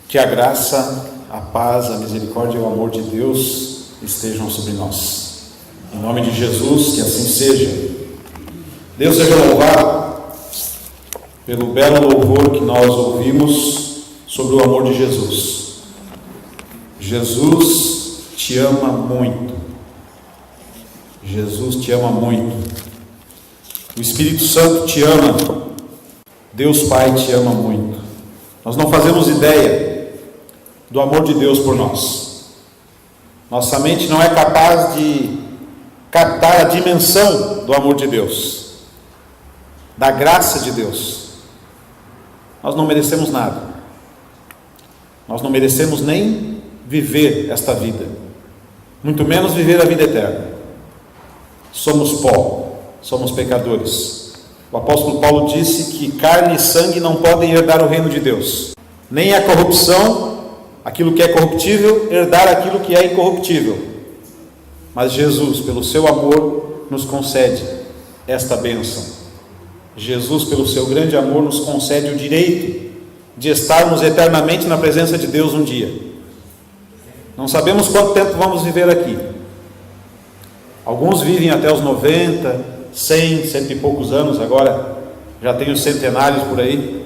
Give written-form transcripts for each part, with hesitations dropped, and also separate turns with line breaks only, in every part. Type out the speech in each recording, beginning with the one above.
Que a graça, a paz, a misericórdia e o amor de Deus estejam sobre nós. Em nome de Jesus, que assim seja. Deus seja louvado pelo belo louvor que nós ouvimos sobre o amor de Jesus. Jesus te ama muito. Jesus te ama muito. O Espírito Santo te ama. Deus Pai te ama muito. Nós não fazemos ideia do amor de Deus por nós. Nossa mente não é capaz de captar a dimensão do amor de Deus, da graça de Deus. Nós não merecemos nada. Nós não merecemos nem viver esta vida, muito menos viver a vida eterna. Somos pó, somos pecadores. O apóstolo Paulo disse que carne e sangue não podem herdar o reino de Deus, nem a corrupção, aquilo que é corruptível, herdar aquilo que é incorruptível. Mas Jesus, pelo seu amor, nos concede esta bênção. Jesus, pelo seu grande amor, nos concede o direito de estarmos eternamente na presença de Deus um dia. Não sabemos quanto tempo vamos viver aqui. Alguns vivem até os 90, 100, cento e poucos anos, agora já tem os centenários por aí.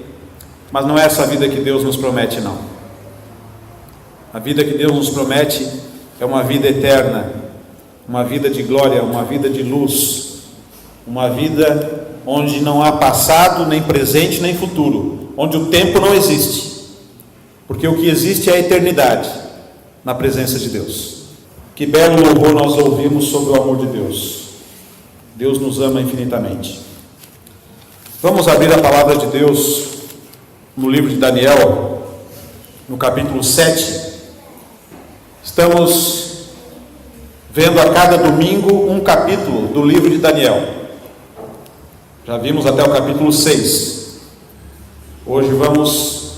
Mas não é essa vida que Deus nos promete, não. A vida que Deus nos promete é uma vida eterna, uma vida de glória, uma vida de luz, uma vida onde não há passado, nem presente, nem futuro, onde o tempo não existe, porque o que existe é a eternidade na presença de Deus. Que belo louvor nós ouvimos sobre o amor de Deus. Deus nos ama infinitamente. Vamos abrir a palavra de Deus no livro de Daniel, no capítulo 7. Estamos vendo a cada domingo um capítulo do livro de Daniel. Já vimos até o capítulo 6. Hoje vamos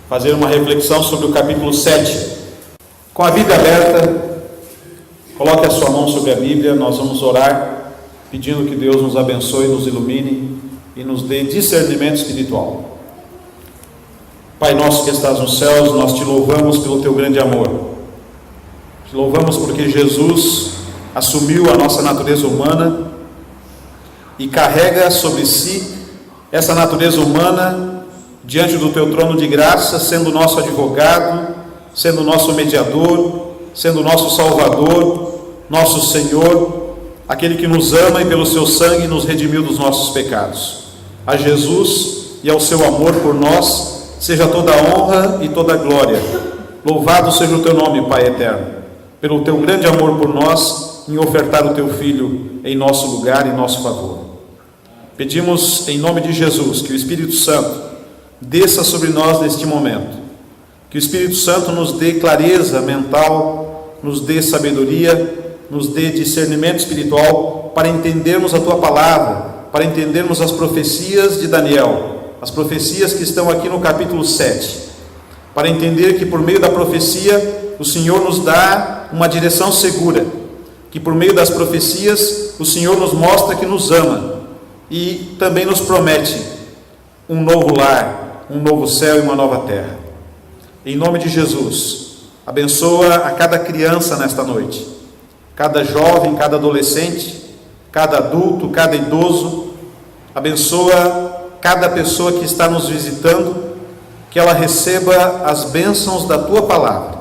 fazer uma reflexão sobre o capítulo 7. Com a Bíblia aberta, coloque a sua mão sobre a Bíblia. Nós vamos orar, pedindo que Deus nos abençoe, nos ilumine e nos dê discernimento espiritual. Pai nosso que estás nos céus, nós te louvamos pelo teu grande amor. Te louvamos porque Jesus assumiu a nossa natureza humana e carrega sobre si essa natureza humana diante do teu trono de graça, sendo nosso advogado, sendo nosso mediador, sendo nosso Salvador, nosso Senhor, aquele que nos ama e pelo seu sangue nos redimiu dos nossos pecados. A Jesus e ao seu amor por nós seja toda a honra e toda a glória. Louvado seja o teu nome, Pai eterno, pelo teu grande amor por nós, em ofertar o teu Filho em nosso lugar e em nosso favor. Pedimos em nome de Jesus que o Espírito Santo desça sobre nós neste momento, que o Espírito Santo nos dê clareza mental, nos dê sabedoria, nos dê discernimento espiritual para entendermos a tua palavra, para entendermos as profecias de Daniel, as profecias que estão aqui no capítulo 7, para entender que por meio da profecia o Senhor nos dá uma direção segura, que por meio das profecias o Senhor nos mostra que nos ama e também nos promete um novo lar, um novo céu e uma nova terra. Em nome de Jesus, abençoa a cada criança nesta noite, cada jovem, cada adolescente, cada adulto, cada idoso. Abençoa cada pessoa que está nos visitando, que ela receba as bênçãos da tua palavra,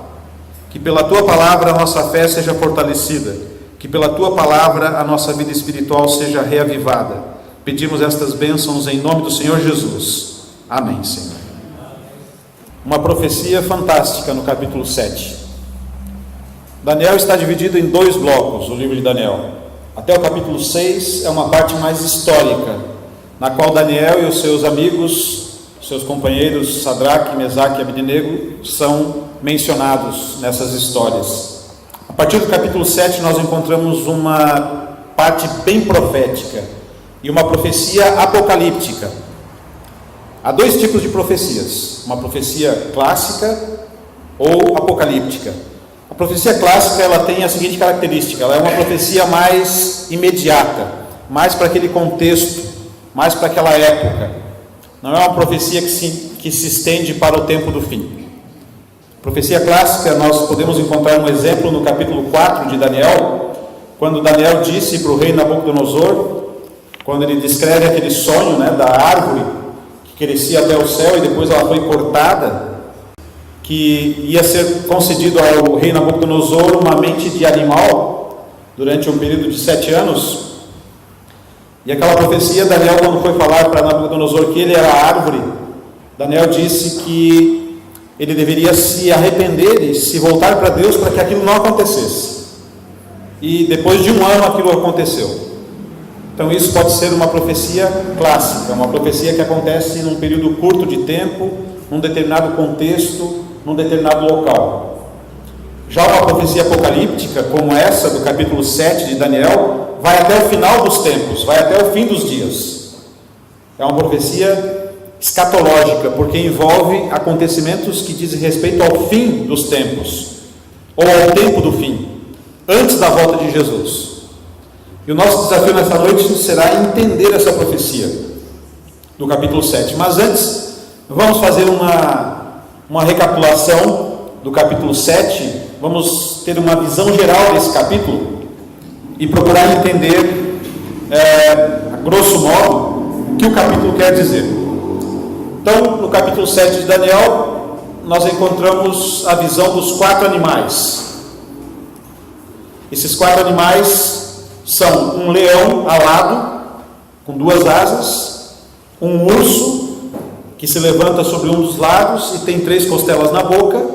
que pela tua palavra a nossa fé seja fortalecida, que pela tua palavra a nossa vida espiritual seja reavivada. Pedimos estas bênçãos em nome do Senhor Jesus. Amém, Senhor. Uma profecia fantástica no capítulo 7. Daniel está dividido em 2 blocos, o livro de Daniel. Até o capítulo 6 é uma parte mais histórica, na qual Daniel e os seus amigos, seus companheiros Sadraque, Mesaque e Abednego são mencionados nessas histórias. A partir do capítulo 7 nós encontramos uma parte bem profética e uma profecia apocalíptica. Há 2 tipos de profecias: uma profecia clássica ou apocalíptica. A profecia clássica, ela tem a seguinte característica: ela é uma profecia mais imediata, mais para aquele contexto, mais para aquela época. Não é uma profecia que se estende para o tempo do fim. Profecia clássica, nós podemos encontrar um exemplo no capítulo 4 de Daniel, quando Daniel disse para o rei Nabucodonosor, quando ele descreve aquele sonho, da árvore que crescia até o céu e depois ela foi cortada, que ia ser concedido ao rei Nabucodonosor uma mente de animal durante um período de 7 anos. E aquela profecia, Daniel, quando foi falar para Nabucodonosor que ele era a árvore, Daniel disse que ele deveria se arrepender e se voltar para Deus para que aquilo não acontecesse. E depois de um ano aquilo aconteceu. Então isso pode ser uma profecia clássica, uma profecia que acontece num período curto de tempo, num determinado contexto, num determinado local. Já uma profecia apocalíptica, como essa do capítulo 7 de Daniel, vai até o final dos tempos, vai até o fim dos dias. É uma profecia escatológica, porque envolve acontecimentos que dizem respeito ao fim dos tempos, ou ao tempo do fim, antes da volta de Jesus. E o nosso desafio nessa noite será entender essa profecia do capítulo 7. Mas antes, vamos fazer uma recapitulação do capítulo 7, vamos ter uma visão geral desse capítulo e procurar entender, a grosso modo, o que o capítulo quer dizer. Então, no capítulo 7 de Daniel, nós encontramos a visão dos 4 animais. Esses 4 animais são um leão alado, com 2 asas, um urso, que se levanta sobre um dos lados e tem 3 costelas na boca,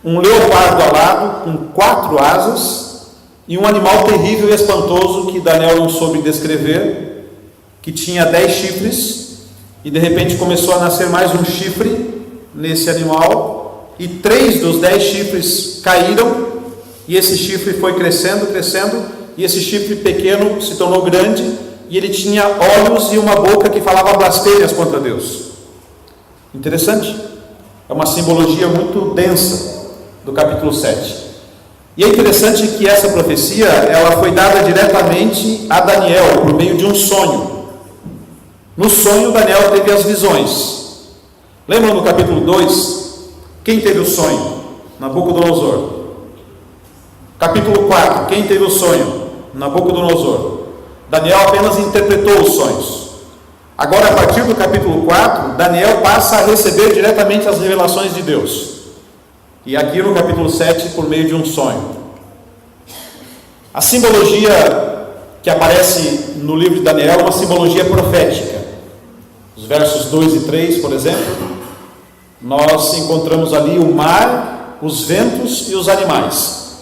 um leopardo alado, com 4 asas, e um animal terrível e espantoso, que Daniel não soube descrever, que tinha 10 chifres, e de repente começou a nascer mais um chifre nesse animal, e 3 dos 10 chifres caíram, e esse chifre foi crescendo, e esse chifre pequeno se tornou grande, e ele tinha olhos e uma boca que falava blasfêmias contra Deus. Interessante? É uma simbologia muito densa do capítulo 7. E é interessante que essa profecia, ela foi dada diretamente a Daniel, por meio de um sonho. No sonho, Daniel teve as visões. Lembram no capítulo 2? Quem teve o sonho? Nabucodonosor. Capítulo 4, quem teve o sonho? Nabucodonosor. Daniel apenas interpretou os sonhos. Agora, a partir do capítulo 4, Daniel passa a receber diretamente as revelações de Deus. E aqui no capítulo 7, por meio de um sonho. A simbologia que aparece no livro de Daniel é uma simbologia profética. Os versos 2 e 3, por exemplo, nós encontramos ali o mar, os ventos e os animais.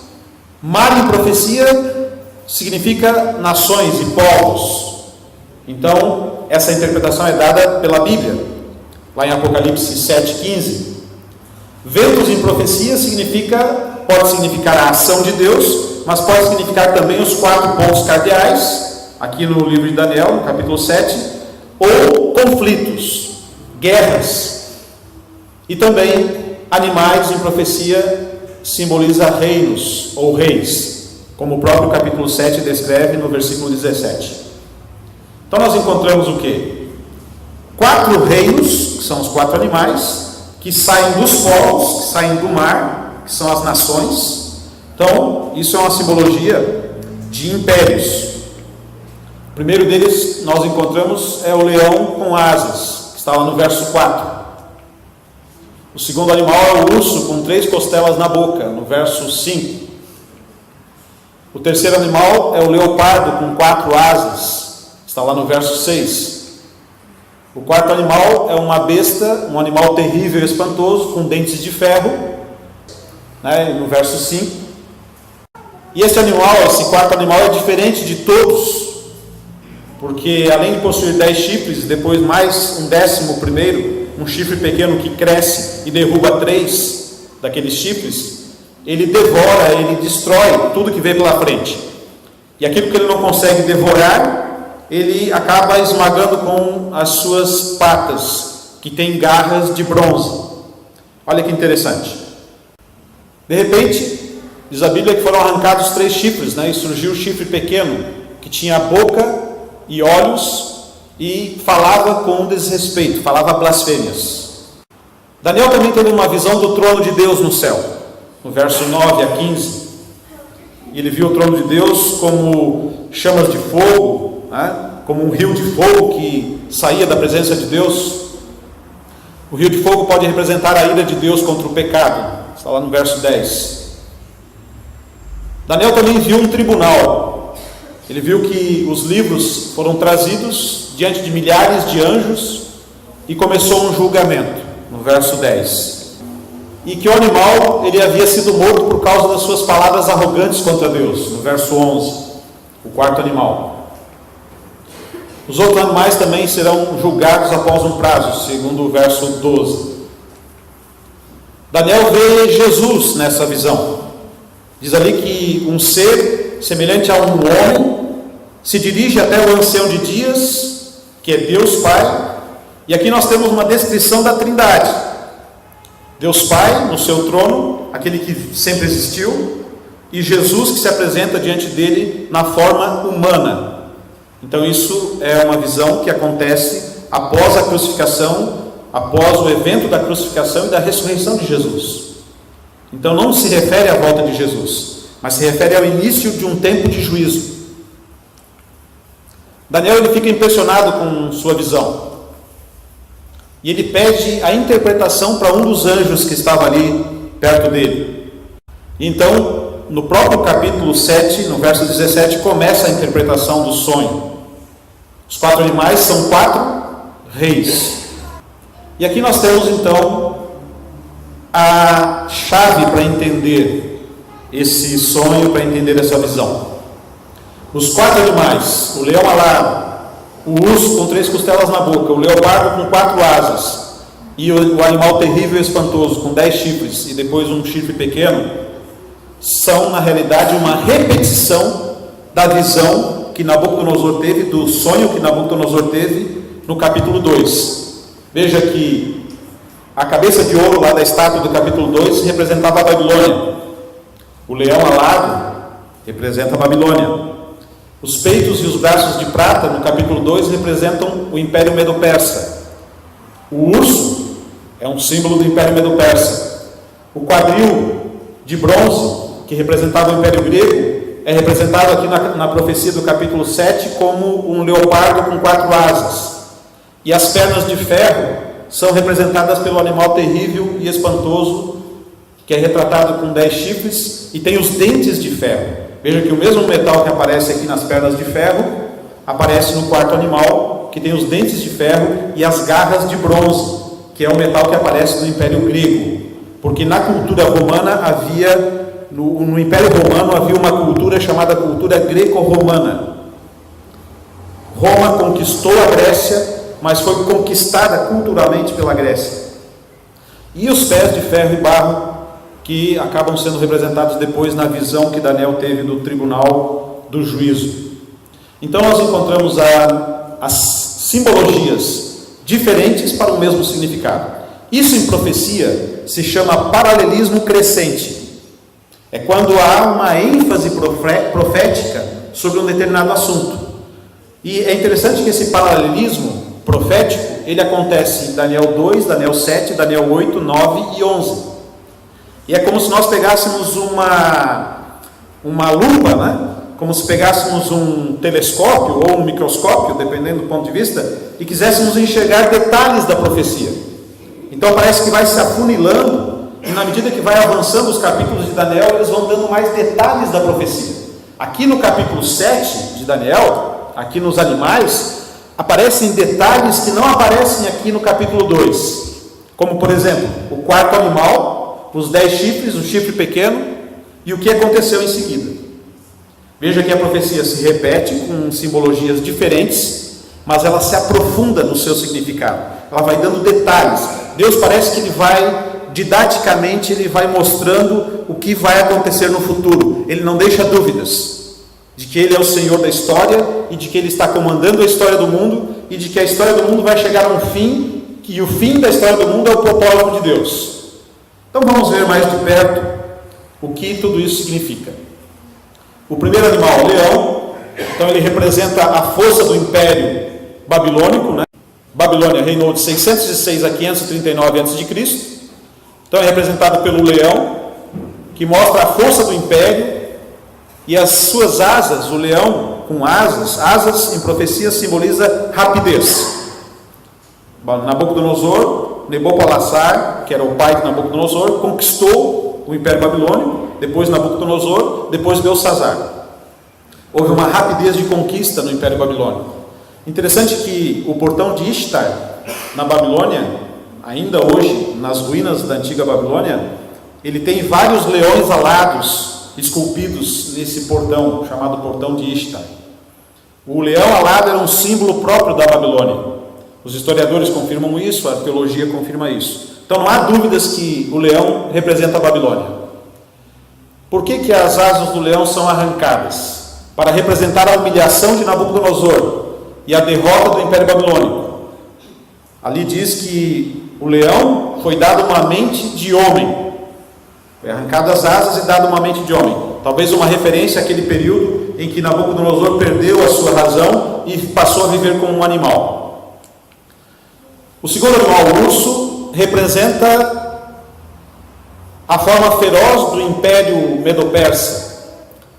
Mar em profecia significa nações e povos. Então, essa interpretação é dada pela Bíblia, lá em Apocalipse 7,15. Ventos em profecia pode significar a ação de Deus, mas pode significar também os 4 pontos cardeais, aqui no livro de Daniel, no capítulo 7, ou conflitos, guerras. E também animais em profecia simboliza reinos ou reis, como o próprio capítulo 7 descreve no versículo 17. Então nós encontramos o quê? 4 reinos, que são os 4 animais, que saem dos povos, que saem do mar, que são as nações. Então, isso é uma simbologia de impérios. O primeiro deles nós encontramos é o leão com asas, que está lá no verso 4. O segundo animal é o urso com 3 costelas na boca, no verso 5. O terceiro animal é o leopardo com 4 asas, está lá no verso 6. O quarto animal é uma besta, um animal terrível e espantoso, com dentes de ferro, no verso 5. E esse quarto animal é diferente de todos, porque além de possuir 10 chifres, depois mais um 11º, um chifre pequeno que cresce e derruba 3 daqueles chifres, ele devora, ele destrói tudo que vem pela frente. E aquilo que ele não consegue devorar, ele acaba esmagando com as suas patas, que tem garras de bronze. Olha que interessante. De repente, diz a Bíblia que foram arrancados 3 chifres, e surgiu o chifre pequeno, que tinha boca e olhos, e falava com desrespeito, falava blasfêmias. Daniel também teve uma visão do trono de Deus no céu, no verso 9 a 15. Ele viu o trono de Deus como chamas de fogo, né? Como um rio de fogo que saía da presença de Deus. O rio de fogo pode representar a ira de Deus contra o pecado, está lá no verso 10. Daniel também viu um tribunal. Ele viu que os livros foram trazidos diante de milhares de anjos e começou um julgamento, no verso 10. E que o animal, ele havia sido morto por causa das suas palavras arrogantes contra Deus, no verso 11, o quarto animal. Os outros animais também serão julgados após um prazo, segundo o verso 12. Daniel vê Jesus nessa visão. Diz ali que um ser semelhante a um homem se dirige até o ancião de dias, que é Deus Pai. E aqui nós temos uma descrição da Trindade. Deus Pai no seu trono, aquele que sempre existiu, e Jesus que se apresenta diante dele na forma humana. Então isso é uma visão que acontece após a crucificação, após o evento da crucificação e da ressurreição de Jesus. Então não se refere à volta de Jesus, mas se refere ao início de um tempo de juízo. Daniel, ele fica impressionado com sua visão. E ele pede a interpretação para um dos anjos que estava ali perto dele. Então, no próprio capítulo 7, no verso 17, começa a interpretação do sonho. Os 4 animais são 4 reis. E aqui nós temos então a chave para entender esse sonho, para entender essa visão. Os 4 animais, o leão alado, o urso com 3 costelas na boca, o leopardo com 4 asas, e o animal terrível e espantoso com 10 chifres, e depois um chifre pequeno, são na realidade uma repetição da visão que Nabucodonosor teve, do sonho que Nabucodonosor teve no capítulo 2. Veja que a cabeça de ouro lá da estátua do capítulo 2 representava a Babilônia. O leão alado representa a Babilônia. Os peitos e os braços de prata no capítulo 2 representam o Império Medo-Persa. O urso é um símbolo do Império Medo-Persa. O quadril de bronze, que representava o Império Grego, é representado aqui na profecia do capítulo 7 como um leopardo com 4 asas. E as pernas de ferro são representadas pelo animal terrível e espantoso, que é retratado com 10 chifres, e tem os dentes de ferro. Veja que o mesmo metal que aparece aqui nas pernas de ferro, aparece no quarto animal, que tem os dentes de ferro e as garras de bronze, que é o metal que aparece no Império Grego. Porque na cultura romana havia... No Império Romano havia uma cultura chamada cultura greco-romana. Roma conquistou a Grécia, mas foi conquistada culturalmente pela Grécia. E os pés de ferro e barro, que acabam sendo representados depois na visão que Daniel teve do tribunal do juízo. Então nós encontramos as simbologias diferentes para o mesmo significado. Isso em profecia se chama paralelismo crescente. É quando há uma ênfase profética sobre um determinado assunto. E é interessante que esse paralelismo profético, ele acontece em Daniel 2, Daniel 7, Daniel 8, 9 e 11. E é como se nós pegássemos uma lupa, né? Como se pegássemos um telescópio ou um microscópio, dependendo do ponto de vista, e quiséssemos enxergar detalhes da profecia. Então parece que vai se afunilando, e na medida que vai avançando os capítulos de Daniel, eles vão dando mais detalhes da profecia. Aqui no capítulo 7 de Daniel, aqui nos animais, aparecem detalhes que não aparecem aqui no capítulo 2. Como, por exemplo, o quarto animal, os 10 chifres, o chifre pequeno, e o que aconteceu em seguida. Veja que a profecia se repete com simbologias diferentes, mas ela se aprofunda no seu significado. Ela vai dando detalhes. Deus parece que ele vai... didaticamente ele vai mostrando o que vai acontecer no futuro. Ele não deixa dúvidas de que ele é o Senhor da história e de que ele está comandando a história do mundo e de que a história do mundo vai chegar a um fim, e o fim da história do mundo é o propósito de Deus. Então vamos ver mais de perto o que tudo isso significa. O primeiro animal, o leão, então ele representa a força do Império Babilônico, né? Babilônia reinou de 606 a 539 a.C., Então é representado pelo leão, que mostra a força do império, e as suas asas, o leão com asas em profecia simboliza rapidez. Nabucodonosor, Nebopolassar, que era o pai de Nabucodonosor, conquistou o Império Babilônico, depois Nabucodonosor, depois Belsazar. Houve uma rapidez de conquista no Império Babilônico. Interessante que o portão de Ishtar, na Babilônia, ainda hoje, nas ruínas da antiga Babilônia, ele tem vários leões alados esculpidos nesse portão, chamado portão de Ishtar. O leão alado era um símbolo próprio da Babilônia. Os historiadores confirmam isso, a arqueologia confirma isso. Então não há dúvidas que o leão representa a Babilônia. Por que as asas do leão são arrancadas? Para representar a humilhação de Nabucodonosor e a derrota do Império Babilônico. Ali diz que o leão foi dado uma mente de homem. Foi arrancado as asas e dado uma mente de homem. Talvez uma referência àquele período em que Nabucodonosor perdeu a sua razão e passou a viver como um animal. O segundo animal, o urso, representa a forma feroz do Império Medo-Persa.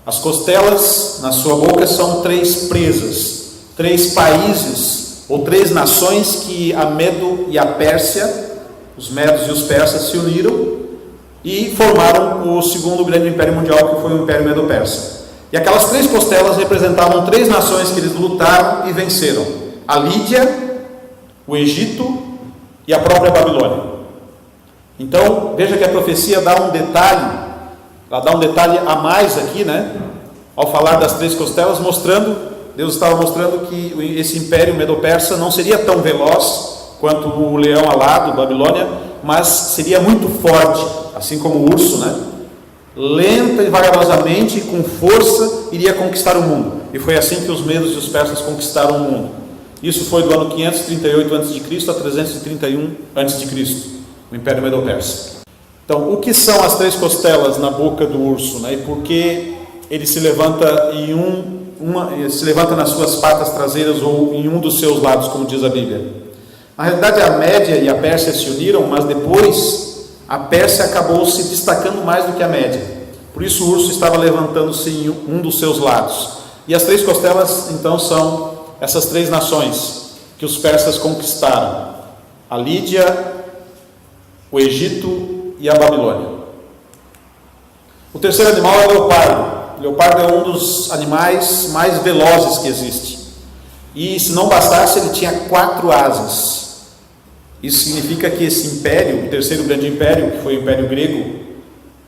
As costelas na sua boca são 3 presas, 3 países ou 3 nações que a Medo e a Pérsia, os medos e os persas, se uniram e formaram o segundo grande império mundial, que foi o Império Medo-Persa. E aquelas 3 costelas representavam 3 nações que eles lutaram e venceram: a Lídia, o Egito e a própria Babilônia. Então veja que a profecia dá um detalhe, ela dá um detalhe a mais aqui, ao falar das 3 costelas, Deus estava mostrando que esse império Medo-Persa não seria tão veloz quanto o leão alado, Babilônia, mas seria muito forte, assim como o urso, lenta e vagarosamente, com força, iria conquistar o mundo. E foi assim que os medos e os persas conquistaram o mundo. Isso foi do ano 538 a.C. a 331 a.C., o Império Medo-Persa. Então, o que são as 3 costelas na boca do urso, e por que ele se levanta se levanta nas suas patas traseiras ou em um dos seus lados, como diz a Bíblia? Na realidade, a Média e a Pérsia se uniram, mas depois a Pérsia acabou se destacando mais do que a Média. Por isso o urso estava levantando-se em um dos seus lados. E as 3 costelas, então, são essas 3 nações que os persas conquistaram: a Lídia, o Egito e a Babilônia. O terceiro animal é o leopardo. O leopardo é um dos animais mais velozes que existe. E se não bastasse, ele tinha 4 asas. Isso significa que esse império, o terceiro grande império, que foi o Império Grego,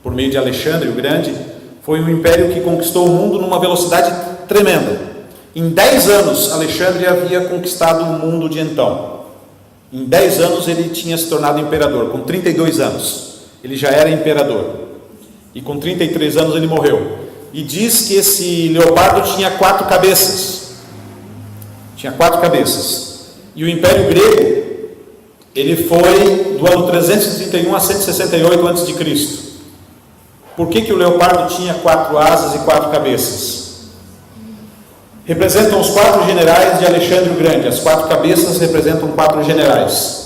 por meio de Alexandre o Grande, foi um império que conquistou o mundo numa velocidade tremenda. Em 10 anos, Alexandre havia conquistado o mundo de então. Em 10 anos ele tinha se tornado imperador. Com 32 anos ele já era imperador. E com 33 anos ele morreu. E diz que esse leopardo tinha 4 cabeças. Tinha 4 cabeças. E o Império Grego, ele foi do ano 331 a 168 a.C. Por que o leopardo tinha 4 asas e 4 cabeças? Representam os 4 generais de Alexandre o Grande. As 4 cabeças representam 4 generais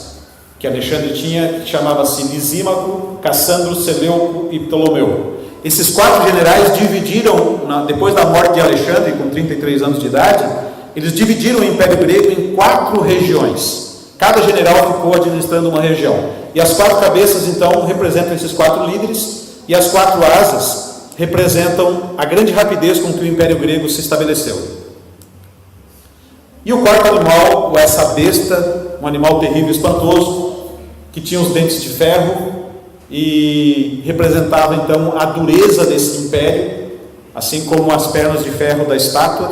que Alexandre tinha, que chamava-se Lisímaco, Cassandro, Seleuco e Ptolomeu. Esses 4 generais dividiram, depois da morte de Alexandre, com 33 anos de idade, eles dividiram o Império Grego em 4 regiões. Cada general ficou administrando uma região. E as 4 cabeças, então, representam esses 4 líderes, e as 4 asas representam a grande rapidez com que o Império Grego se estabeleceu. E o quarto animal, essa besta, um animal terrível e espantoso, que tinha os dentes de ferro e representava então a dureza desse império, assim como as pernas de ferro da estátua,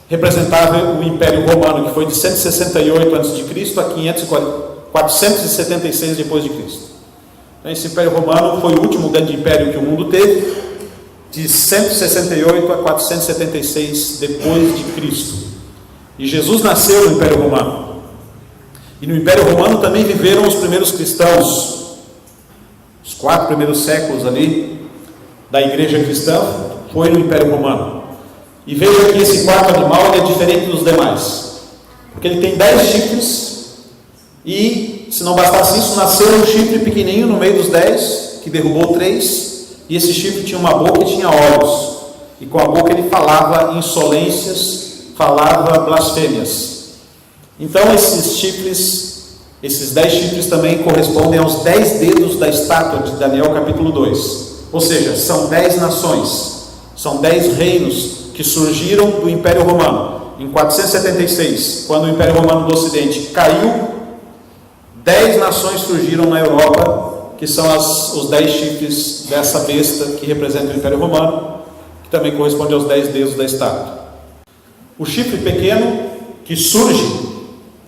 representava o Império Romano, que foi de 168 a.C. a 476 depois de Cristo. Esse Império Romano foi o último grande império que o mundo teve, de 168 a 476 depois de Cristo. E Jesus nasceu no Império Romano. E no Império Romano também viveram os primeiros cristãos. Os 4 primeiros séculos ali da igreja cristã foi no Império Romano. E veja que esse quarto animal é diferente dos demais, porque ele tem 10 chifres e se não bastasse isso, nasceu um chifre pequenininho no meio dos 10, que derrubou 3, e esse chifre tinha uma boca e tinha olhos, e com a boca ele falava insolências, falava blasfêmias. Então esses 10 chifres também correspondem aos 10 dedos da estátua de Daniel capítulo 2, ou seja, são 10 nações, são 10 reinos que surgiram do Império Romano. Em 476, quando o Império Romano do Ocidente caiu, 10 nações surgiram na Europa, que são os 10 chifres dessa besta que representa o Império Romano, que também corresponde aos 10 dedos da estátua. O chifre pequeno, que surge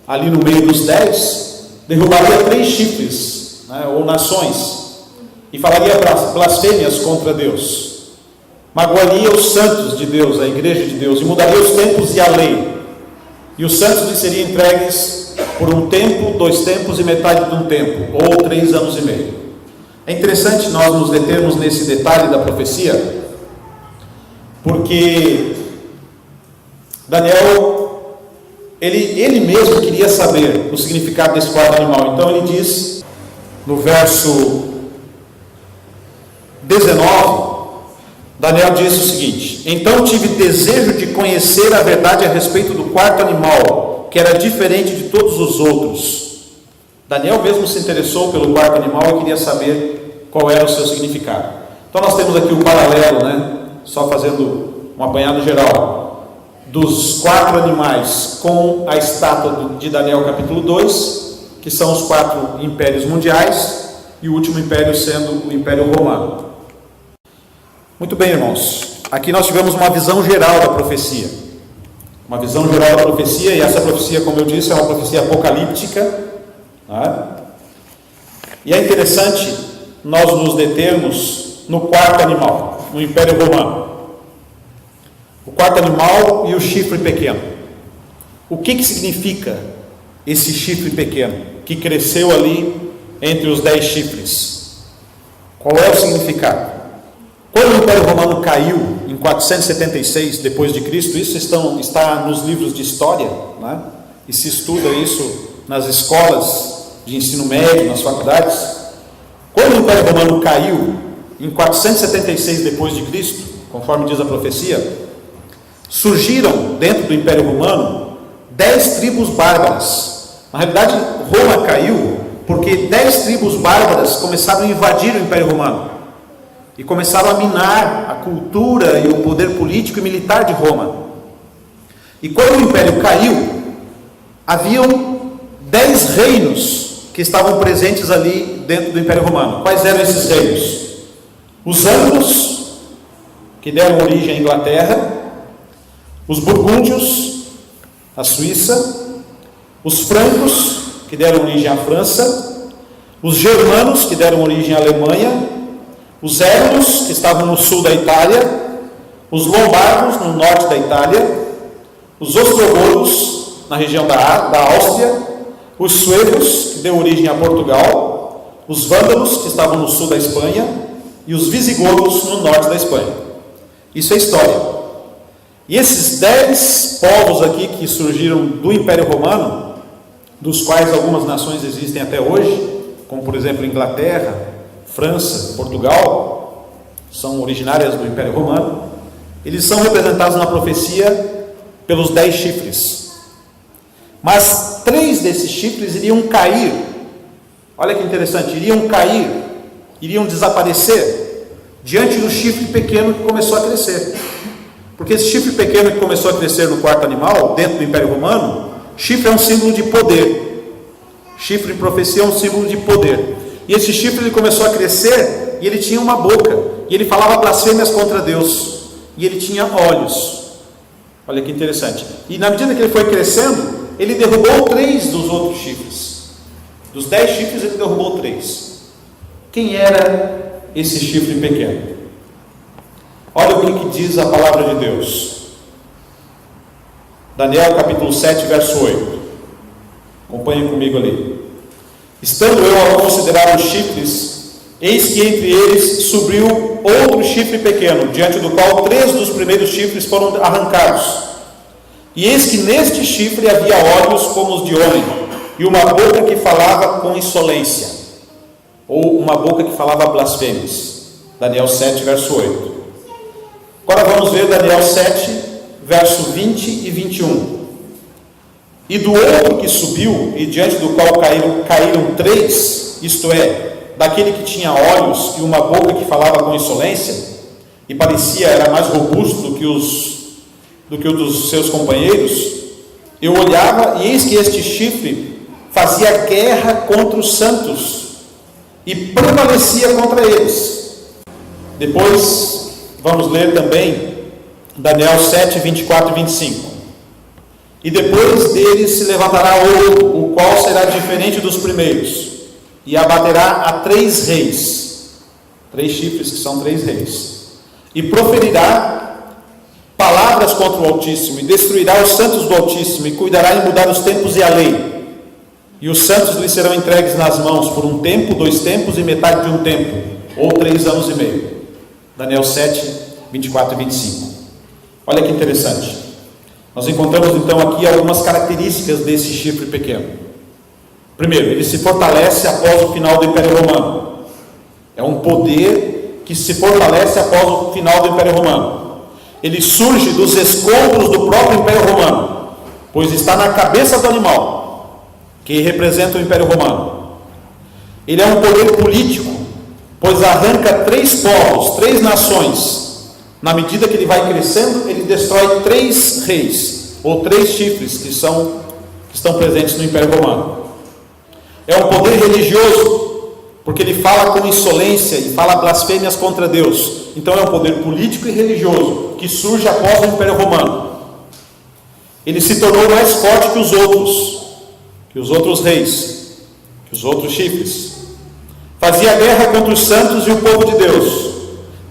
ali no meio dos 10, derrubaria 3 chifres, ou nações, e falaria blasfêmias contra Deus. Magoaria os santos de Deus, a igreja de Deus, e mudaria os tempos e a lei. E os santos lhe seriam entregues por um tempo, 2 tempos e metade de um tempo, ou 3 anos e meio. É interessante nós nos determos nesse detalhe da profecia, porque Daniel, ele mesmo queria saber o significado desse quarto animal. Então ele diz, no verso 19, Daniel diz o seguinte: então tive desejo de conhecer a verdade a respeito do quarto animal, que era diferente de todos os outros. Daniel mesmo se interessou pelo quarto animal e queria saber qual era o seu significado. Então nós temos aqui o paralelo, só fazendo um apanhado geral, dos 4 animais com a estátua de Daniel capítulo 2, que são os 4 impérios mundiais, e o último império sendo o Império Romano. Muito bem, irmãos, aqui nós tivemos uma visão geral da profecia. Uma visão geral da profecia, e essa profecia, como eu disse, é uma profecia apocalíptica. E é interessante nós nos determos no quarto animal, no Império Romano. O quarto animal e o chifre pequeno. O que significa esse chifre pequeno, que cresceu ali entre os 10 chifres? Qual é o significado? Quando o Império Romano caiu em 476 depois de Cristo, isso está nos livros de história, e se estuda isso nas escolas de ensino médio, nas faculdades. Quando o Império Romano caiu em 476 depois de Cristo, conforme diz a profecia, surgiram dentro do Império Romano 10 tribos bárbaras. Na realidade, Roma caiu porque 10 tribos bárbaras começaram a invadir o Império Romano e começaram a minar a cultura e o poder político e militar de Roma. E quando o Império caiu, haviam 10 reinos que estavam presentes ali dentro do Império Romano. Quais eram esses reinos? Os anglos, que deram origem à Inglaterra, os burgúndios, a Suíça, os francos, que deram origem à França, os germanos, que deram origem à Alemanha, os érigos, que estavam no sul da Itália, os lombardos, no norte da Itália, os ostrogodos, na região da Áustria, os suevos, que deu origem a Portugal, os vândalos, que estavam no sul da Espanha, e os visigodos, no norte da Espanha. Isso é história. E esses 10 povos aqui que surgiram do Império Romano, dos quais algumas nações existem até hoje, como por exemplo Inglaterra, França, Portugal, são originárias do Império Romano, eles são representados na profecia pelos 10 chifres. Mas 3 desses chifres iriam cair. Olha que interessante, iriam cair, iriam desaparecer diante do chifre pequeno que começou a crescer. Porque esse chifre pequeno que começou a crescer no quarto animal, dentro do Império Romano, chifre é um símbolo de poder. Chifre em profecia é um símbolo de poder. E esse chifre ele começou a crescer, e ele tinha uma boca, e ele falava blasfêmias contra Deus, e ele tinha olhos. Olha que interessante. E na medida que ele foi crescendo, ele derrubou 3 dos outros chifres. Dos 10 chifres ele derrubou 3. Quem era esse chifre pequeno? Olha o que diz a palavra de Deus. Daniel capítulo 7, verso 8. Acompanhem comigo ali. Estando eu a considerar os chifres, eis que entre eles subiu outro chifre pequeno, diante do qual 3 dos primeiros chifres foram arrancados. E eis que neste chifre havia olhos como os de homem, e uma boca que falava com insolência, ou uma boca que falava blasfêmias. Daniel 7, verso 8. Agora vamos ver Daniel 7, verso 20 e 21. E do outro que subiu, e diante do qual caíram três, isto é, daquele que tinha olhos e uma boca que falava com insolência, e parecia era mais robusto do que o dos seus companheiros, eu olhava, e eis que este chifre fazia guerra contra os santos, e prevalecia contra eles. Depois, vamos ler também Daniel 7, 24 e 25. E depois dele se levantará outro, o qual será diferente dos primeiros, e abaterá a três reis, três chifres que são três reis, e proferirá palavras contra o Altíssimo, e destruirá os santos do Altíssimo, e cuidará em mudar os tempos e a lei. E os santos lhe serão entregues nas mãos por um tempo, 2 tempos e metade de um tempo, ou 3 anos e meio. Daniel 7, 24 e 25. Olha que interessante. Nós encontramos então aqui algumas características desse chifre pequeno. Primeiro, ele se fortalece após o final do Império Romano. É um poder que se fortalece após o final do Império Romano. Ele surge dos escombros do próprio Império Romano, pois está na cabeça do animal, que representa o Império Romano. Ele é um poder político, pois arranca 3 povos, 3 nações. Na medida que ele vai crescendo, ele destrói 3 reis, ou 3 chifres que estão presentes no Império Romano. É um poder religioso, porque ele fala com insolência e fala blasfêmias contra Deus. Então é um poder político e religioso, que surge após o Império Romano. Ele se tornou mais forte que os outros reis, que os outros chifres. Fazia guerra contra os santos e o povo de Deus.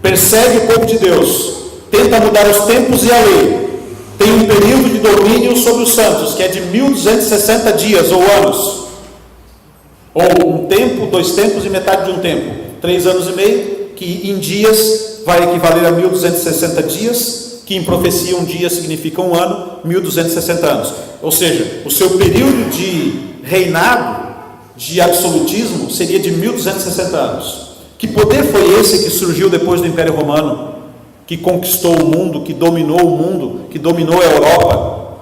Persegue o povo de Deus, tenta mudar os tempos e a lei, tem um período de domínio sobre os santos, que é de 1260 dias ou anos, ou um tempo, 2 tempos e metade de um tempo, 3 anos e meio, que em dias vai equivaler a 1260 dias, que em profecia um dia significa um ano, 1260 anos, ou seja, o seu período de reinado, de absolutismo, seria de 1260 anos. Que poder foi esse que surgiu depois do Império Romano, que conquistou o mundo, que dominou o mundo, que dominou a Europa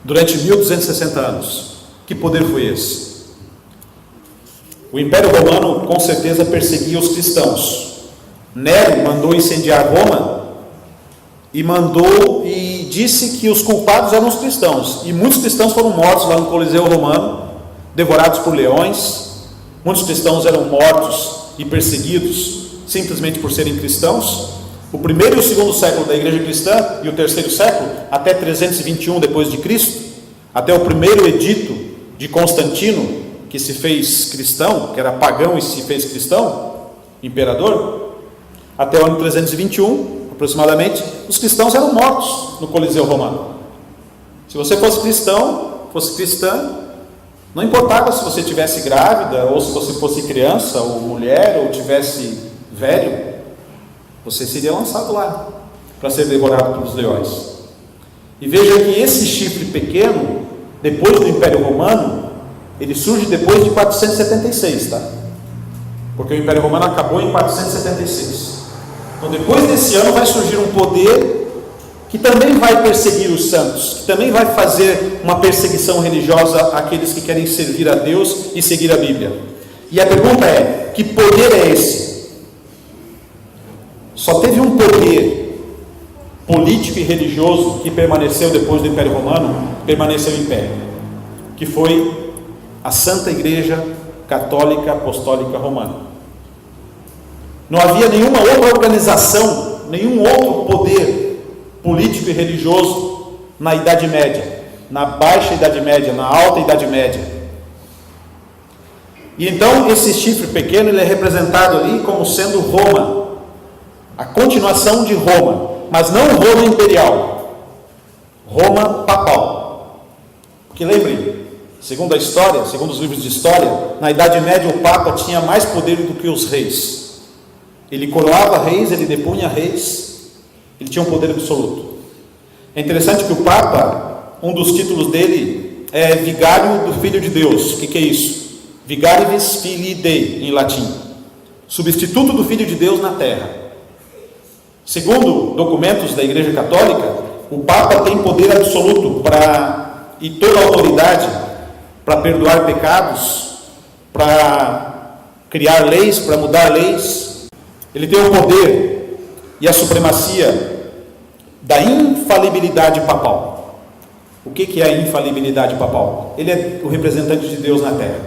durante 1260 anos? Que poder foi esse? O Império Romano com certeza perseguia os cristãos. Nero mandou incendiar Roma e disse que os culpados eram os cristãos, e muitos cristãos foram mortos lá no Coliseu Romano, devorados por leões. Muitos cristãos eram mortos e perseguidos simplesmente por serem cristãos. O primeiro e o segundo século da igreja cristã e o terceiro século, até 321 depois de Cristo, até o primeiro edito de Constantino, que se fez cristão, que era pagão e se fez cristão, imperador, até o ano 321 aproximadamente, os cristãos eram mortos no Coliseu Romano. Se você fosse cristão, fosse cristã, não importava se você estivesse grávida, ou se você fosse criança, ou mulher, ou tivesse velho, você seria lançado lá, para ser devorado pelos leões. E veja que esse chifre pequeno, depois do Império Romano, ele surge depois de 476, tá? Porque o Império Romano acabou em 476. Então depois desse ano vai surgir um poder que também vai perseguir os santos, que também vai fazer uma perseguição religiosa àqueles que querem servir a Deus e seguir a Bíblia. E a pergunta é: que poder é esse? Só teve um poder político e religioso que permaneceu depois do Império Romano, permaneceu em pé, que foi a Santa Igreja Católica Apostólica Romana. Não havia nenhuma outra organização, nenhum outro poder político e religioso na Idade Média, na Baixa Idade Média, na Alta Idade Média. E então esse chifre pequeno, ele é representado ali como sendo Roma, a continuação de Roma, mas não Roma imperial, Roma papal. Porque lembrem, segundo a história, segundo os livros de história, na Idade Média o Papa tinha mais poder do que os reis. Ele coroava reis, ele depunha reis, ele tinha um poder absoluto. É interessante que o Papa, um dos títulos dele é vigário do Filho de Deus. O que é isso? Vigaribus Filii Dei, em latim. Substituto do Filho de Deus na terra. Segundo documentos da Igreja Católica, o Papa tem poder absoluto e toda a autoridade para perdoar pecados, para criar leis, para mudar leis. Ele tem o poder e a supremacia da infalibilidade papal. O que é a infalibilidade papal? Ele é o representante de Deus na terra.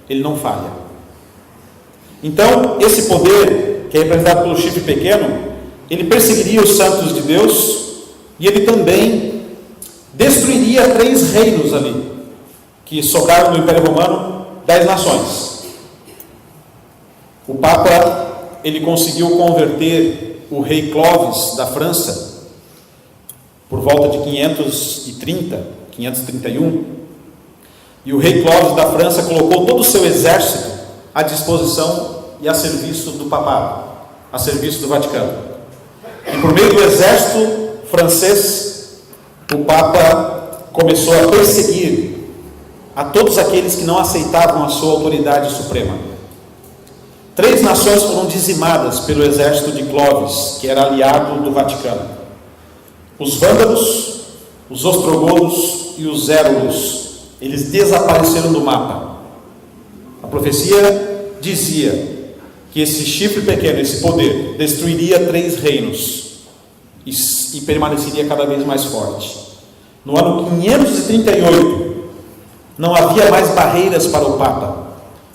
Ele não falha. Então, esse poder, que é representado pelo chifre pequeno, ele perseguiria os santos de Deus e ele também destruiria 3 reinos ali, que sobraram no Império Romano, 10 nações. O Papa, ele conseguiu converter o rei Clovis da França por volta de 531, e o rei Clovis da França colocou todo o seu exército à disposição e a serviço do papado, a serviço do Vaticano. E por meio do exército francês, o Papa começou a perseguir a todos aqueles que não aceitavam a sua autoridade suprema. 3 nações foram dizimadas pelo exército de Clovis, que era aliado do Vaticano: os vândalos, os ostrogodos e os érulos. Eles desapareceram do mapa. A profecia dizia que esse chifre pequeno, esse poder, destruiria 3 reinos e permaneceria cada vez mais forte. No ano 538, não havia mais barreiras para o Papa,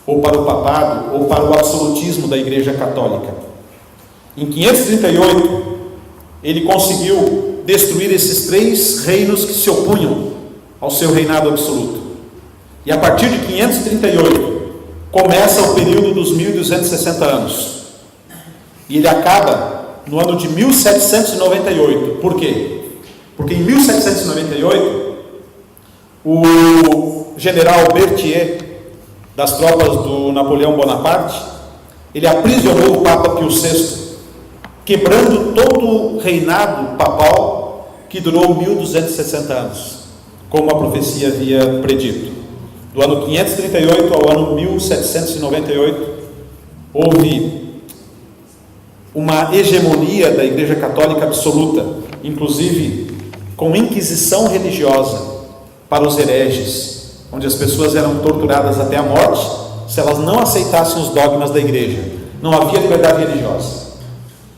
ou para o papado, ou para o absolutismo da Igreja Católica. Em 538, ele conseguiu destruir esses 3 reinos que se opunham ao seu reinado absoluto. E a partir de 538, começa o período dos 1260 anos. E ele acaba no ano de 1798. Por quê? Porque em 1798, o general Berthier, das tropas do Napoleão Bonaparte, ele aprisionou o Papa Pio VI, quebrando todo o reinado papal que durou 1260 anos, como a profecia havia predito. Do ano 538 ao ano 1798, houve uma hegemonia da Igreja Católica absoluta, inclusive com inquisição religiosa para os hereges, onde as pessoas eram torturadas até a morte se elas não aceitassem os dogmas da Igreja. Não havia liberdade religiosa.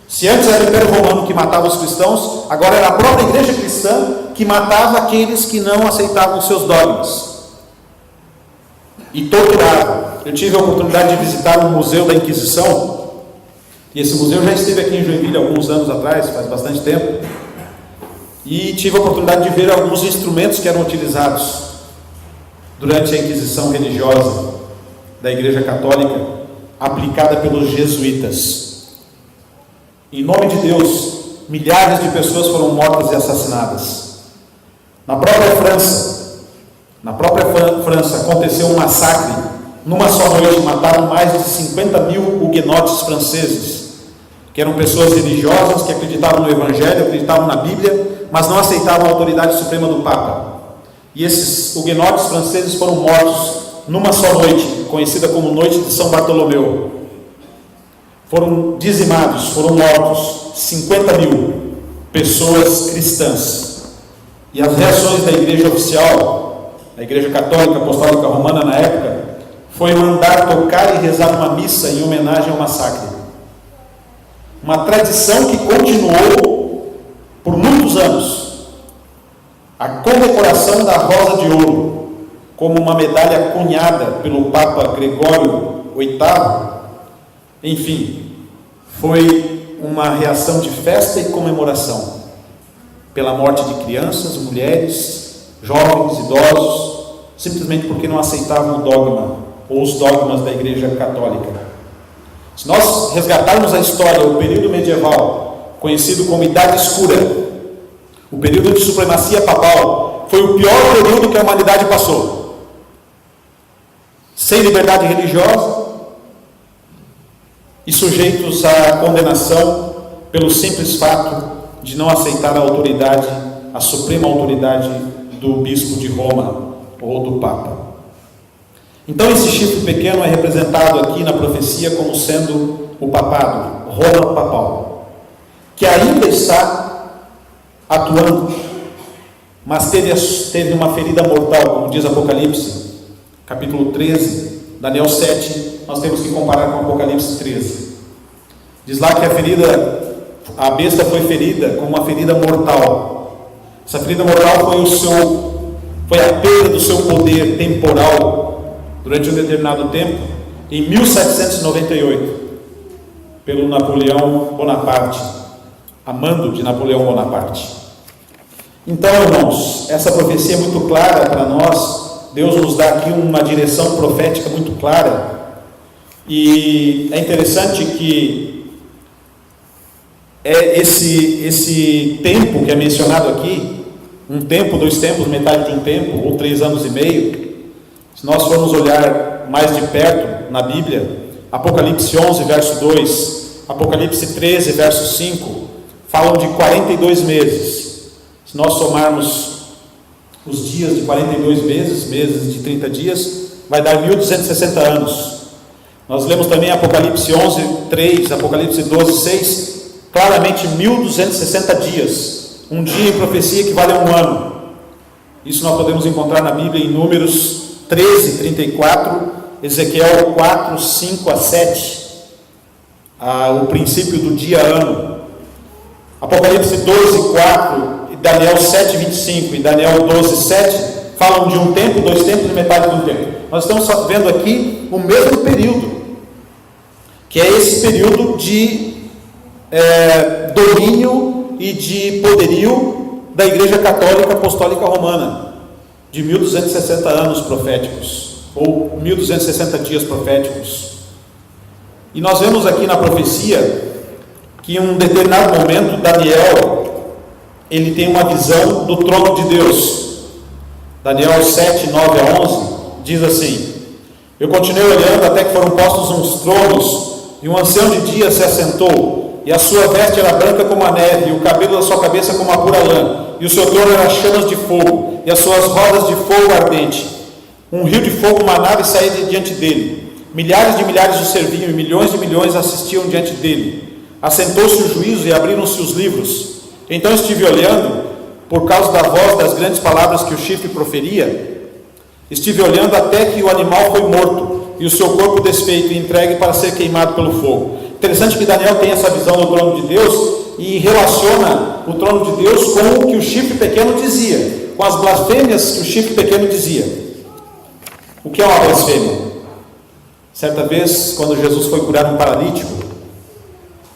Se antes era o Império Romano que matava os cristãos, agora era a própria Igreja cristã que matava aqueles que não aceitavam os seus dogmas e torturava. Eu tive a oportunidade de visitar um museu da Inquisição, e esse museu já esteve aqui em Joinville alguns anos atrás, faz bastante tempo, e tive a oportunidade de ver alguns instrumentos que eram utilizados durante a Inquisição religiosa da Igreja Católica, aplicada pelos jesuítas. Em nome de Deus, milhares de pessoas foram mortas e assassinadas. Na própria França aconteceu um massacre. Numa só noite mataram mais de 50 mil huguenotes franceses, que eram pessoas religiosas que acreditavam no Evangelho, acreditavam na Bíblia, mas não aceitavam a autoridade suprema do Papa. E esses huguenotes franceses foram mortos numa só noite, conhecida como Noite de São Bartolomeu. Foram dizimados, foram mortos 50 mil pessoas cristãs. E as reações da Igreja oficial, a Igreja Católica Apostólica Romana na época, foi mandar tocar e rezar uma missa em homenagem ao massacre. Uma tradição que continuou por muitos anos. A condecoração da Rosa de Ouro, como uma medalha cunhada pelo Papa Gregório VIII, enfim, foi uma reação de festa e comemoração pela morte de crianças, mulheres, jovens, idosos, simplesmente porque não aceitavam o dogma ou os dogmas da Igreja Católica. Se nós resgatarmos a história, o período medieval, conhecido como Idade Escura, o período de supremacia papal, foi o pior período que a humanidade passou. Sem liberdade religiosa e sujeitos à condenação pelo simples fato de não aceitar a autoridade, a suprema autoridade do bispo de Roma, ou do Papa. Então esse chifre pequeno é representado aqui na profecia como sendo o papado, Roma papal, que ainda está atuando, mas teve uma ferida mortal, como diz Apocalipse, capítulo 13, Daniel 7, nós temos que comparar com Apocalipse 13. Diz lá que a besta foi ferida com uma ferida mortal. Essa ferida mortal foi a perda do seu poder temporal durante um determinado tempo, em 1798, pelo Napoleão Bonaparte, a mando de Napoleão Bonaparte. Então, irmãos, essa profecia é muito clara para nós. Deus nos dá aqui uma direção profética muito clara, e é interessante que esse tempo que é mencionado aqui, um tempo, 2 tempos, metade de um tempo, ou 3 anos e meio, se nós formos olhar mais de perto na Bíblia, Apocalipse 11, verso 2, Apocalipse 13, verso 5, falam de 42 meses. Se nós somarmos os dias de 42 meses de 30 dias, vai dar 1260 anos. Nós lemos também Apocalipse 11, 3, Apocalipse 12, 6, claramente 1260 dias, um dia em profecia equivale a um ano. Isso nós podemos encontrar na Bíblia em Números 13, 34, Ezequiel 4, 5 a 7, o princípio do dia-ano. Apocalipse 12, 4, Daniel 7, 25 e Daniel 12, 7 falam de um tempo, 2 tempos e metade de um tempo. Nós estamos vendo aqui o mesmo período, que é esse período de domínio e de poderio da Igreja Católica Apostólica Romana, de 1260 anos proféticos, ou 1260 dias proféticos. E nós vemos aqui na profecia que em um determinado momento Daniel ele tem uma visão do trono de Deus. Daniel 7, 9 a 11 diz assim: eu continuei olhando até que foram postos uns tronos, e um ancião de dia se assentou, e a sua veste era branca como a neve, e o cabelo da sua cabeça como a pura lã, e o seu trono era chamas de fogo, e as suas rodas de fogo ardente. Um rio de fogo manava e saía de diante dele. Milhares de milhares o serviam, e milhões de milhões assistiam diante dele. Assentou-se o juízo e abriram-se os livros. Então estive olhando, por causa da voz das grandes palavras que o chifre proferia, estive olhando até que o animal foi morto, e o seu corpo desfeito e entregue para ser queimado pelo fogo. Interessante que Daniel tem essa visão do trono de Deus, e relaciona o trono de Deus com o que o chifre pequeno dizia, com as blasfêmias que o chifre pequeno dizia. O que é uma blasfêmia? Certa vez, quando Jesus foi curar um paralítico,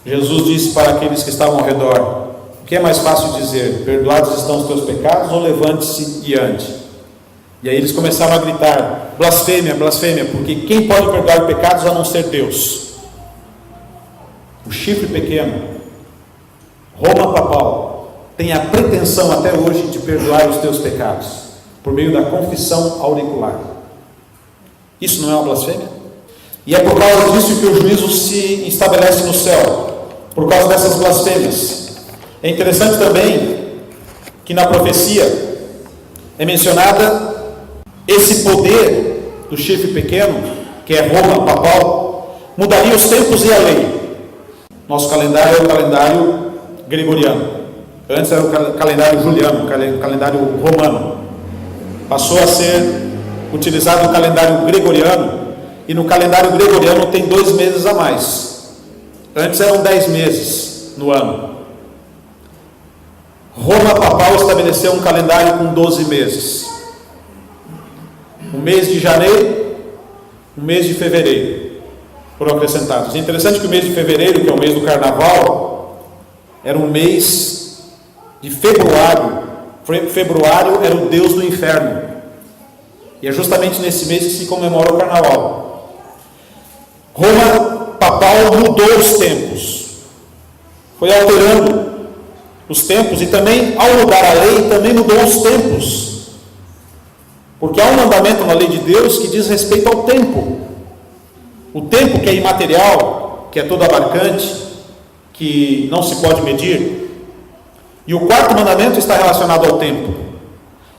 Jesus disse para aqueles que estavam ao redor: o que é mais fácil dizer? Perdoados estão os teus pecados, ou levante-se e ande? E aí eles começaram a gritar: blasfêmia, blasfêmia, porque quem pode perdoar pecados a não ser Deus? O chifre pequeno, Roma papal, tem a pretensão até hoje de perdoar os teus pecados, por meio da confissão auricular. Isso não é uma blasfêmia? E é por causa disso que o juízo se estabelece no céu, por causa dessas blasfêmias. É interessante também que na profecia é mencionada esse poder do chifre pequeno, que é Roma papal, mudaria os tempos e a lei. Nosso calendário é o calendário gregoriano. Antes era o calendário juliano, o calendário romano. Passou a ser utilizado o calendário gregoriano, e no calendário gregoriano tem 2 meses a mais. Antes eram 10 meses no ano. Roma papal estabeleceu um calendário com 12 meses. O mês de janeiro, o mês de fevereiro foram acrescentados. É interessante que o mês de fevereiro, que é o mês do carnaval, era um mês de februário. Februário era o deus do inferno, e é justamente nesse mês que se comemora o carnaval. Roma papal mudou os tempos, foi alterando os tempos, e também, ao mudar a lei, também mudou os tempos, porque há um mandamento na lei de Deus que diz respeito ao tempo. O tempo, que é imaterial, que é todo abarcante, que não se pode medir. E o 4º mandamento está relacionado ao tempo.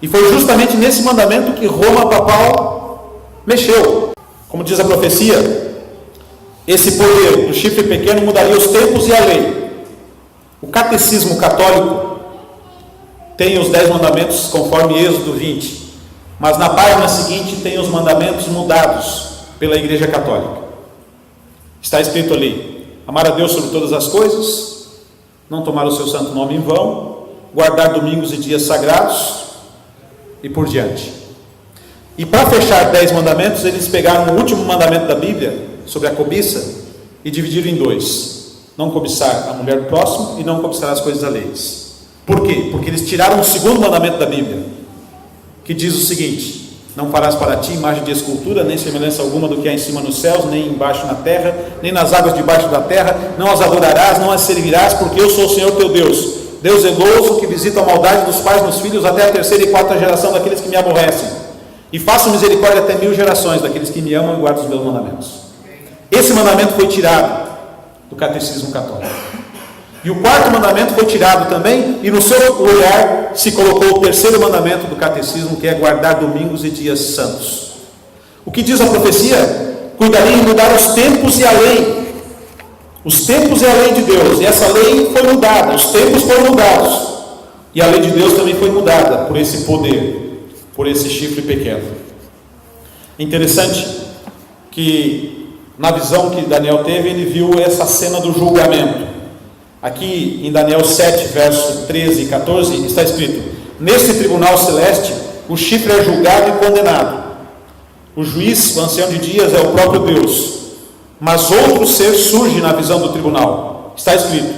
E foi justamente nesse mandamento que Roma papal mexeu. Como diz a profecia, esse poder do chifre pequeno mudaria os tempos e a lei. O catecismo católico tem os 10 mandamentos conforme Êxodo 20, mas na página seguinte tem os mandamentos mudados pela Igreja Católica. Está escrito ali: amar a Deus sobre todas as coisas, não tomar o seu santo nome em vão, guardar domingos e dias sagrados, e por diante. E para fechar 10 mandamentos, eles pegaram o último mandamento da Bíblia, sobre a cobiça, e dividiram em 2: não cobiçar a mulher do próximo e não cobiçar as coisas alheias. Por quê? Porque eles tiraram o segundo mandamento da Bíblia, que diz o seguinte: não farás para ti imagem de escultura, nem semelhança alguma do que há em cima nos céus, nem embaixo na terra, nem nas águas debaixo da terra, não as adorarás, não as servirás, porque eu sou o Senhor teu Deus, Deus zeloso, que visita a maldade dos pais nos filhos até a 3ª e 4ª geração daqueles que me aborrecem, e faço misericórdia até 1000 gerações daqueles que me amam e guardam os meus mandamentos. Esse mandamento foi tirado do catecismo católico. E o 4º mandamento foi tirado também, e no seu lugar se colocou o 3º mandamento do catecismo, que é guardar domingos e dias santos. O que diz a profecia? Cuidaria em mudar os tempos e a lei. Os tempos e a lei de Deus. E essa lei foi mudada, os tempos foram mudados. E a lei de Deus também foi mudada por esse poder, por esse chifre pequeno. Interessante que na visão que Daniel teve, ele viu essa cena do julgamento. Aqui em Daniel 7, verso 13 e 14, está escrito: neste tribunal celeste, o chifre é julgado e condenado. O juiz, o ancião de dias, é o próprio Deus. Mas outro ser surge na visão do tribunal. Está escrito: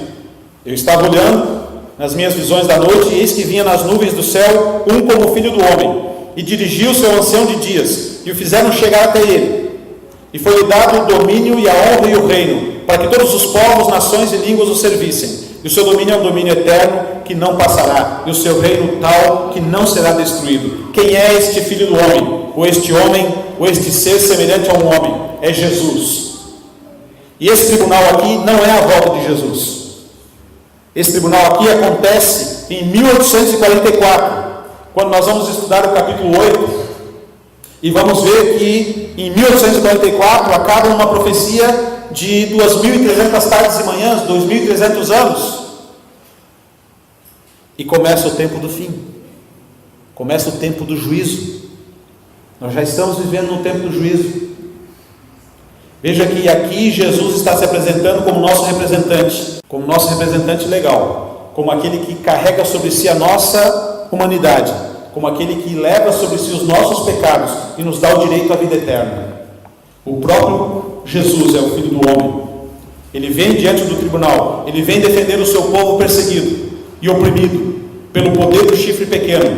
eu estava olhando nas minhas visões da noite, e eis que vinha nas nuvens do céu um como filho do homem, e dirigiu-se ao ancião de dias, e o fizeram chegar até ele. E foi-lhe dado o domínio e a honra e o reino, para que todos os povos, nações e línguas o servissem. E o seu domínio é um domínio eterno, que não passará, e o seu reino tal, que não será destruído. Quem é este filho do homem? Ou este ser semelhante a um homem? É Jesus. E esse tribunal aqui não é a volta de Jesus. Esse tribunal aqui acontece em 1844, quando nós vamos estudar o capítulo 8, e vamos ver que em 1844 acaba uma profecia de 2.300 tardes e manhãs, 2.300 anos, e começa o tempo do fim, começa o tempo do juízo. Nós já estamos vivendo no tempo do juízo. Veja que aqui Jesus está se apresentando como nosso representante legal, como aquele que carrega sobre si a nossa humanidade, como aquele que leva sobre si os nossos pecados e nos dá o direito à vida eterna. O próprio Jesus é o Filho do Homem. Ele vem diante do tribunal, ele vem defender o seu povo perseguido e oprimido pelo poder do chifre pequeno.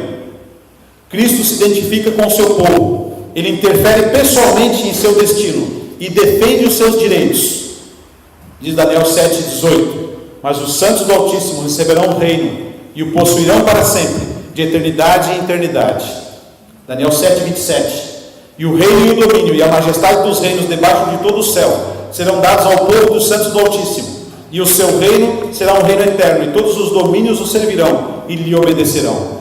Cristo se identifica com o seu povo, ele interfere pessoalmente em seu destino e defende os seus direitos. Diz Daniel 7,18: mas os santos do Altíssimo receberão o reino e o possuirão para sempre, de eternidade em eternidade. Daniel 7,27: e o reino e o domínio e a majestade dos reinos debaixo de todo o céu serão dados ao povo dos santos do Altíssimo, e o seu reino será um reino eterno, e todos os domínios o servirão e lhe obedecerão.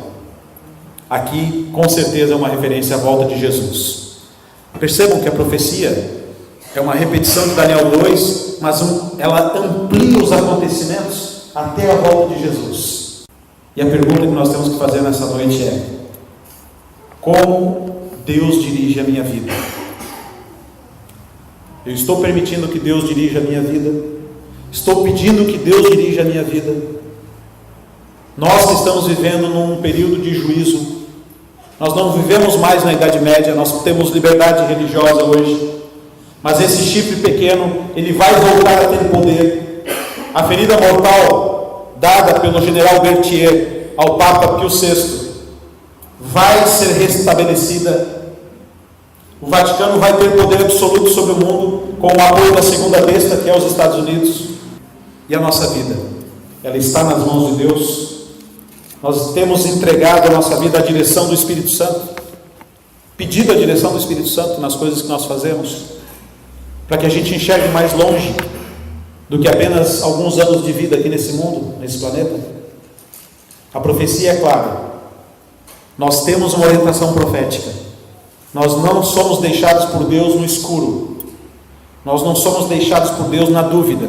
Aqui com certeza é uma referência à volta de Jesus. Percebam que a profecia é uma repetição de Daniel 2, mas ela amplia os acontecimentos até a volta de Jesus. E a pergunta que nós temos que fazer nessa noite é: como Deus dirige a minha vida? Eu estou permitindo que Deus dirija a minha vida? Estou pedindo que Deus dirija a minha vida? Nós que estamos vivendo num período de juízo, nós não vivemos mais na Idade Média, nós temos liberdade religiosa hoje, mas esse chifre pequeno, ele vai voltar a ter poder. A ferida mortal dada pelo general Berthier ao Papa Pio VI vai ser restabelecida. O Vaticano vai ter poder absoluto sobre o mundo, com o apoio da segunda besta, que é os Estados Unidos. E a nossa vida, ela está nas mãos de Deus. Nós temos entregado a nossa vida à direção do Espírito Santo, pedido a direção do Espírito Santo nas coisas que nós fazemos, para que a gente enxergue mais longe do que apenas alguns anos de vida aqui nesse mundo, nesse planeta. A profecia é clara: Nós temos uma orientação profética. Nós não somos deixados por Deus no escuro. Nós não somos deixados por Deus na dúvida.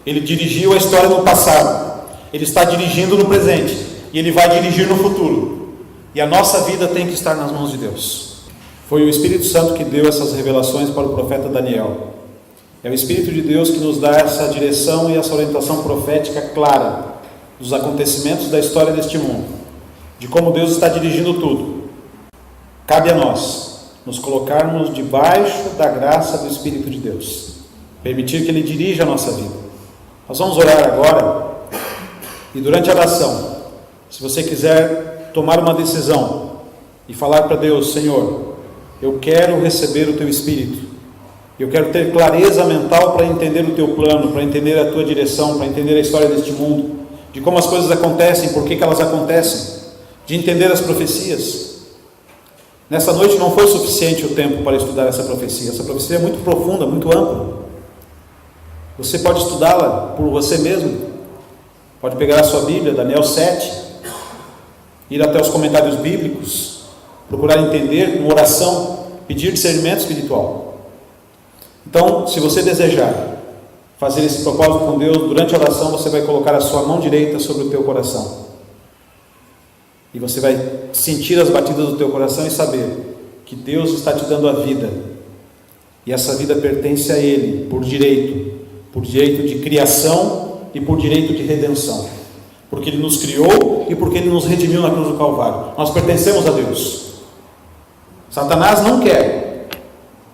Ele dirigiu a história no passado. Ele está dirigindo no presente. E Ele vai dirigir no futuro. E a nossa vida tem que estar nas mãos de Deus. Foi o Espírito Santo que deu essas revelações para o profeta Daniel. É o Espírito de Deus que nos dá essa direção e essa orientação profética clara dos acontecimentos da história deste mundo, de como Deus está dirigindo tudo. Cabe a nós nos colocarmos debaixo da graça do Espírito de Deus, permitir que Ele dirija a nossa vida. Nós vamos orar agora, e durante a oração, se você quiser tomar uma decisão e falar para Deus: Senhor, eu quero receber o Teu Espírito, eu quero ter clareza mental para entender o Teu plano, para entender a Tua direção, para entender a história deste mundo, de como as coisas acontecem, por que elas acontecem, de entender as profecias. Nessa noite não foi suficiente o tempo para estudar essa profecia. Essa profecia é muito profunda, muito ampla. Você pode estudá-la por você mesmo. Pode pegar a sua Bíblia, Daniel 7, ir até os comentários bíblicos, procurar entender com oração, pedir discernimento espiritual. Então, se você desejar fazer esse propósito com Deus, durante a oração você vai colocar a sua mão direita sobre o teu coração. E você vai sentir as batidas do teu coração e saber que Deus está te dando a vida. E essa vida pertence a Ele, por direito de criação e por direito de redenção. Porque Ele nos criou e porque Ele nos redimiu na cruz do Calvário. Nós pertencemos a Deus. Satanás não quer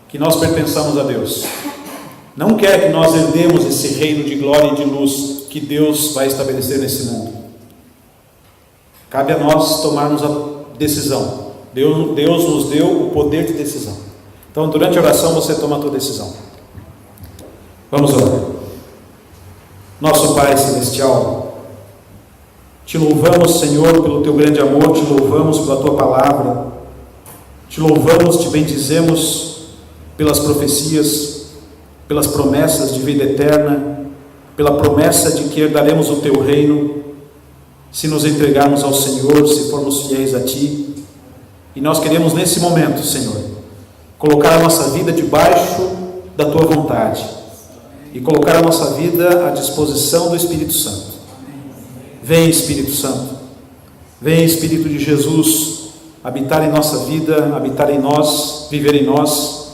que nós pertençamos a Deus. Não quer que nós herdemos esse reino de glória e de luz que Deus vai estabelecer nesse mundo. Cabe a nós tomarmos a decisão. Deus nos deu o poder de decisão. Então, durante a oração, você toma a tua decisão. Vamos orar. Nosso Pai Celestial, te louvamos, Senhor, pelo Teu grande amor, te louvamos pela Tua palavra, te louvamos, te bendizemos pelas profecias, pelas promessas de vida eterna, pela promessa de que herdaremos o Teu reino, se nos entregarmos ao Senhor, se formos fiéis a Ti. E nós queremos nesse momento, Senhor, colocar a nossa vida debaixo da Tua vontade e colocar a nossa vida à disposição do Espírito Santo. Vem, Espírito Santo, vem, Espírito de Jesus, habitar em nossa vida, habitar em nós, viver em nós,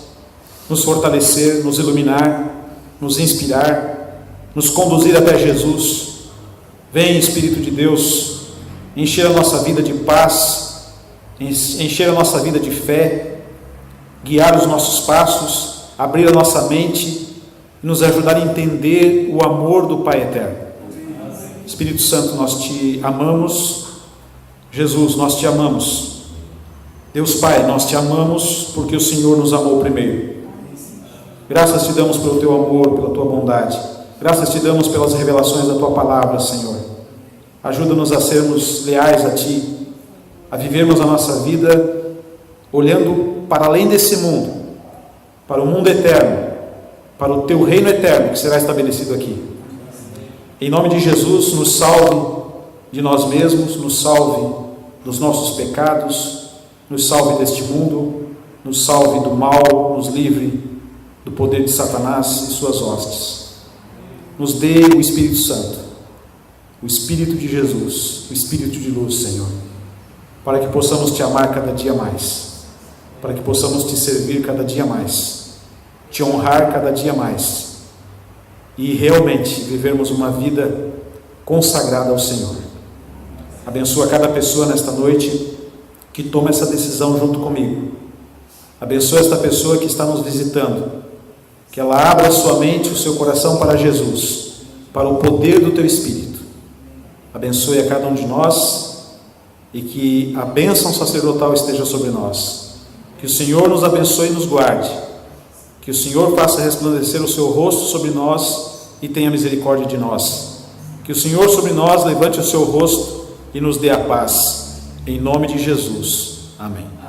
nos fortalecer, nos iluminar, nos inspirar, nos conduzir até Jesus. Vem, Espírito de Deus, encher a nossa vida de paz, encher a nossa vida de fé, guiar os nossos passos, abrir a nossa mente e nos ajudar a entender o amor do Pai Eterno. Espírito Santo, nós Te amamos. Jesus, nós Te amamos. Deus Pai, nós Te amamos porque o Senhor nos amou primeiro. Graças Te damos pelo Teu amor, pela Tua bondade. Graças Te damos pelas revelações da Tua palavra, Senhor. Ajuda-nos a sermos leais a Ti, a vivermos a nossa vida olhando para além desse mundo, para o mundo eterno, para o Teu reino eterno que será estabelecido aqui. Em nome de Jesus, nos salve de nós mesmos, nos salve dos nossos pecados, nos salve deste mundo, nos salve do mal, nos livre do poder de Satanás e suas hostes. Nos dê o Espírito Santo, o Espírito de Jesus, o Espírito de luz, Senhor, para que possamos Te amar cada dia mais, para que possamos Te servir cada dia mais, Te honrar cada dia mais e realmente vivermos uma vida consagrada ao Senhor. Abençoa cada pessoa nesta noite que toma essa decisão junto comigo. Abençoa esta pessoa que está nos visitando, que ela abra a sua mente, o seu coração para Jesus, para o poder do Teu Espírito. Abençoe a cada um de nós e que a bênção sacerdotal esteja sobre nós. Que o Senhor nos abençoe e nos guarde. Que o Senhor faça resplandecer o Seu rosto sobre nós e tenha misericórdia de nós. Que o Senhor sobre nós levante o Seu rosto e nos dê a paz. Em nome de Jesus. Amém.